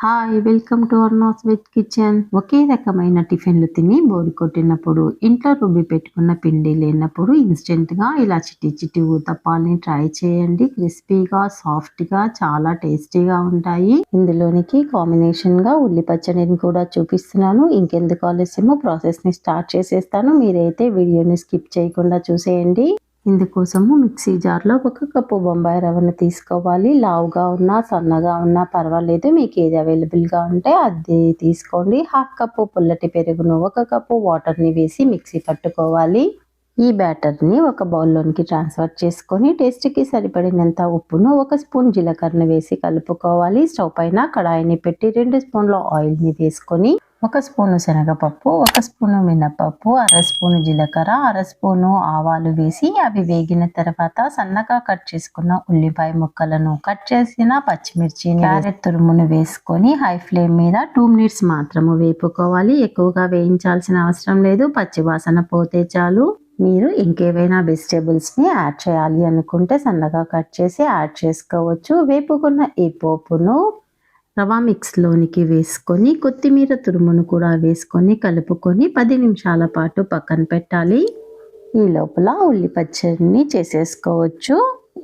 Hi welcome to అర్నాస్ with kitchen. ఒకే రకమైన టిఫిన్లు తిని బోరు కొట్టినప్పుడు, ఇంట్లో రుబ్బి పెట్టుకున్న పిండి లేనప్పుడు ఇన్స్టెంట్గా ఇలా చిట్టి చిట్టి ఊతప్పాలని ట్రై చేయండి. క్రిస్పీగా సాఫ్ట్గా చాలా టేస్టీగా ఉంటాయి. ఇందులోనికి కాంబినేషన్గా ఉల్లి పచ్చడిని కూడా చూపిస్తున్నాను. ఇంకెందుకు ఆలస్యమో ప్రాసెస్ని స్టార్ట్ చేసేస్తాను. మీరైతే వీడియోని స్కిప్ చేయకుండా చూసేయండి. ఇందుకోసము మిక్సీ జార్లో 1 కప్పు బొంబాయి రవ్వను తీసుకోవాలి. లావుగా ఉన్నా సన్నగా ఉన్నా పర్వాలేదు, మీకు ఏది అవైలబుల్గా ఉంటే అది తీసుకోండి. 1/2 కప్పు పుల్లటి పెరుగును 1 కప్పు వాటర్ని వేసి మిక్సీ పట్టుకోవాలి. ఈ బ్యాటర్ని ఒక బౌల్లోనికి ట్రాన్స్ఫర్ చేసుకొని టేస్ట్కి సరిపడినంత ఉప్పును 1 స్పూన్ జీలకర్రను వేసి కలుపుకోవాలి. స్టవ్ పైన కడాయిని పెట్టి 2 స్పూన్ల ఆయిల్ని వేసుకొని 1 స్పూను శనగపప్పు, 1 స్పూను మినపప్పు, 1/2 స్పూను జీలకర్ర, 1/2 స్పూను ఆవాలు వేసి అవి వేగిన తర్వాత సన్నగా కట్ చేసుకున్న ఉల్లిపాయ ముక్కలను, కట్ చేసిన పచ్చిమిర్చిని, క్యారెట్ తురుమును వేసుకొని హై ఫ్లేమ్ మీద 2 మినిట్స్ మాత్రము వేపుకోవాలి. ఎక్కువగా వేయించాల్సిన అవసరం లేదు, పచ్చి వాసన పోతే చాలు. మీరు ఇంకేవైనా వెజిటేబుల్స్ని యాడ్ చేయాలి అనుకుంటే సన్నగా కట్ చేసి యాడ్ చేసుకోవచ్చు. వేపుకున్న ఈ పోపును రవా మిక్స్లోనికి వేసుకొని కొత్తిమీర తురుమును కూడా వేసుకొని కలుపుకొని 10 నిమిషాల పాటు పక్కన పెట్టాలి. ఈ లోపల ఉల్లి పచ్చడిని చేసేసుకోవచ్చు.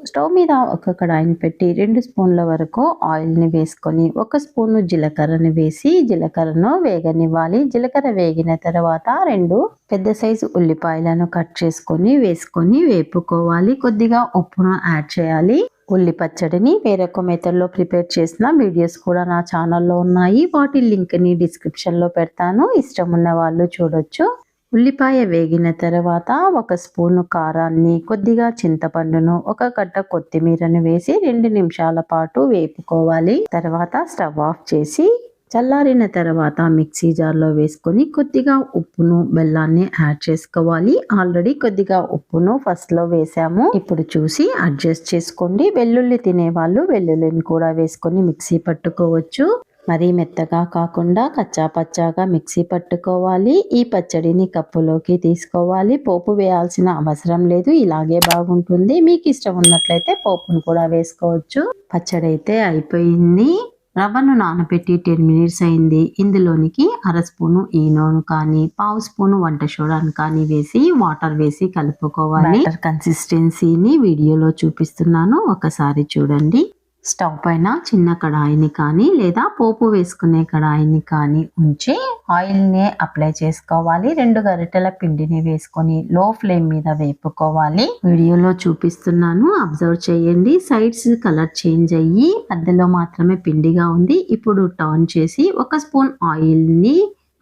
స్టవ్ మీద ఒక కడాయిని పెట్టి 2 స్పూన్ల వరకు ఆయిల్ని వేసుకొని 1 స్పూను జీలకర్రని వేసి జీలకర్రను వేగనివ్వాలి. జీలకర్ర వేగిన తర్వాత 2 పెద్ద సైజు ఉల్లిపాయలను కట్ చేసుకొని వేసుకొని వేపుకోవాలి. కొద్దిగా ఉప్పును యాడ్ చేయాలి. ఉల్లి పచ్చడిని వేరొక మెథడ్లో ప్రిపేర్ చేసిన వీడియోస్ కూడా నా ఛానల్లో ఉన్నాయి. వాటి లింక్ని డిస్క్రిప్షన్లో పెడతాను, ఇష్టం ఉన్న వాళ్ళు చూడొచ్చు. ఉల్లిపాయ వేగిన తర్వాత 1 స్పూను కారాన్ని, కొద్దిగా చింతపండును, 1 కట్ట కొత్తిమీరను వేసి 2 నిమిషాల పాటు వేపుకోవాలి. తర్వాత స్టవ్ ఆఫ్ చేసి చల్లారిన తర్వాత మిక్సీ జార్లో వేసుకొని కొద్దిగా ఉప్పును బెల్లాన్ని యాడ్ చేసుకోవాలి. ఆల్రెడీ కొద్దిగా ఉప్పును ఫస్ట్లో వేసాము, ఇప్పుడు చూసి అడ్జస్ట్ చేసుకోండి. వెల్లుల్లి తినేవాళ్ళు వెల్లుల్లిని కూడా వేసుకొని మిక్సీ పట్టుకోవచ్చు. మరీ మెత్తగా కాకుండా కచ్చా పచ్చాగా మిక్సీ పట్టుకోవాలి. ఈ పచ్చడిని కప్పులోకి తీసుకోవాలి. పోపు వేయాల్సిన అవసరం లేదు, ఇలాగే బాగుంటుంది. మీకు ఇష్టం ఉన్నట్లయితే పోపును కూడా వేసుకోవచ్చు. పచ్చడి అయితే అయిపోయింది. రవ్వను నానబెట్టి 10 మినిట్స్ అయింది. ఇందులోనికి 1/2 స్పూను ఈనోను కానీ 1/2 స్పూను వంట సోడాను కానీ వేసి వాటర్ వేసి కలుపుకోవాలి. బ్యాటర్ కన్సిస్టెన్సీని వీడియోలో చూపిస్తున్నాను, ఒకసారి చూడండి. స్టవ్ పైన చిన్న కడాయిని కానీ లేదా పోపు వేసుకునే కడాయిని కానీ ఉంచి ఆయిల్ని అప్లై చేసుకోవాలి. 2 గరిటెల పిండిని వేసుకొని లో ఫ్లేమ్ మీద వేపుకోవాలి. వీడియోలో చూపిస్తున్నాను, అబ్జర్వ్ చేయండి. సైడ్స్ కలర్ చేంజ్ అయ్యి మధ్యలో మాత్రమే పిండిగా ఉంది. ఇప్పుడు టర్న్ చేసి 1 స్పూన్ ఆయిల్ని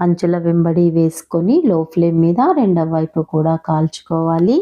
అంచుల వెంబడి వేసుకొని లో ఫ్లేమ్ మీద రెండవ వైపు కూడా కాల్చుకోవాలి.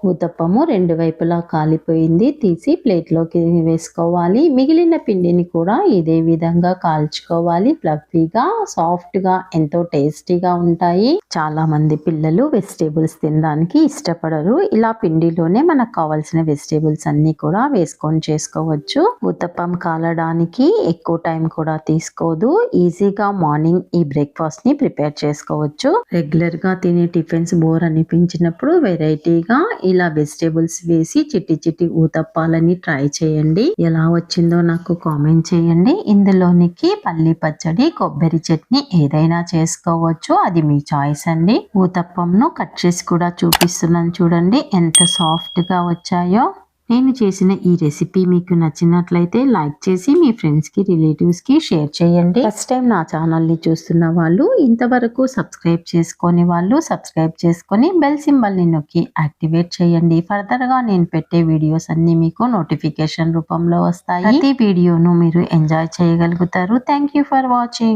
ఊతప్పము 2 వైపులా కాలిపోయింది, తీసి ప్లేట్లోకి వేసుకోవాలి. మిగిలిన పిండిని కూడా ఇదే విధంగా కాల్చుకోవాలి. ఫ్లఫీగా సాఫ్ట్గా ఎంతో టేస్టీగా ఉంటాయి. చాలా మంది పిల్లలు వెజిటేబుల్స్ తినడానికి ఇష్టపడరు. ఇలా పిండిలోనే మనకు కావాల్సిన వెజిటేబుల్స్ అన్ని కూడా వేసుకొని చేసుకోవచ్చు. ఊతప్పం కాలడానికి ఎక్కువ టైం కూడా తీసుకోదు. ఈజీగా మార్నింగ్ ఈ బ్రేక్ఫాస్ట్ ని ప్రిపేర్ చేసుకోవచ్చు. రెగ్యులర్ గా తినే టిఫిన్స్ బోర్ అనిపించినప్పుడు వెరైటీగా ఇలా వెజిటేబుల్స్ వేసి చిట్టి చిట్టి ఊతప్పాలని ట్రై చేయండి. ఎలా వచ్చిందో నాకు కామెంట్ చేయండి. ఇందులోనికి పల్లి పచ్చడి, కొబ్బరి చట్నీ ఏదైనా చేసుకోవచ్చు, అది మీ చాయిస్ అండి. ఊతప్పంను కట్ చేసి కూడా చూపిస్తున్నాను చూడండి ఎంత సాఫ్ట్ గా వచ్చాయో. నేను చేసిన ఈ రెసిపీ మీకు నచ్చినట్లయితే లైక్ చేసి మీ ఫ్రెండ్స్కి రిలేటివ్స్కి షేర్ చేయండి. ఫస్ట్ టైం నా ఛానల్ని చూస్తున్న వాళ్ళు, ఇంతవరకు సబ్స్క్రైబ్ చేసుకొని వాళ్ళు సబ్స్క్రైబ్ చేసుకొని బెల్ సింబల్ని నొక్కి యాక్టివేట్ చేయండి. ఫర్దర్గా నేను పెట్టే వీడియోస్ అన్ని మీకు నోటిఫికేషన్ రూపంలో వస్తాయి. ప్రతి వీడియోను మీరు ఎంజాయ్ చేయగలుగుతారు. Thank you for watching.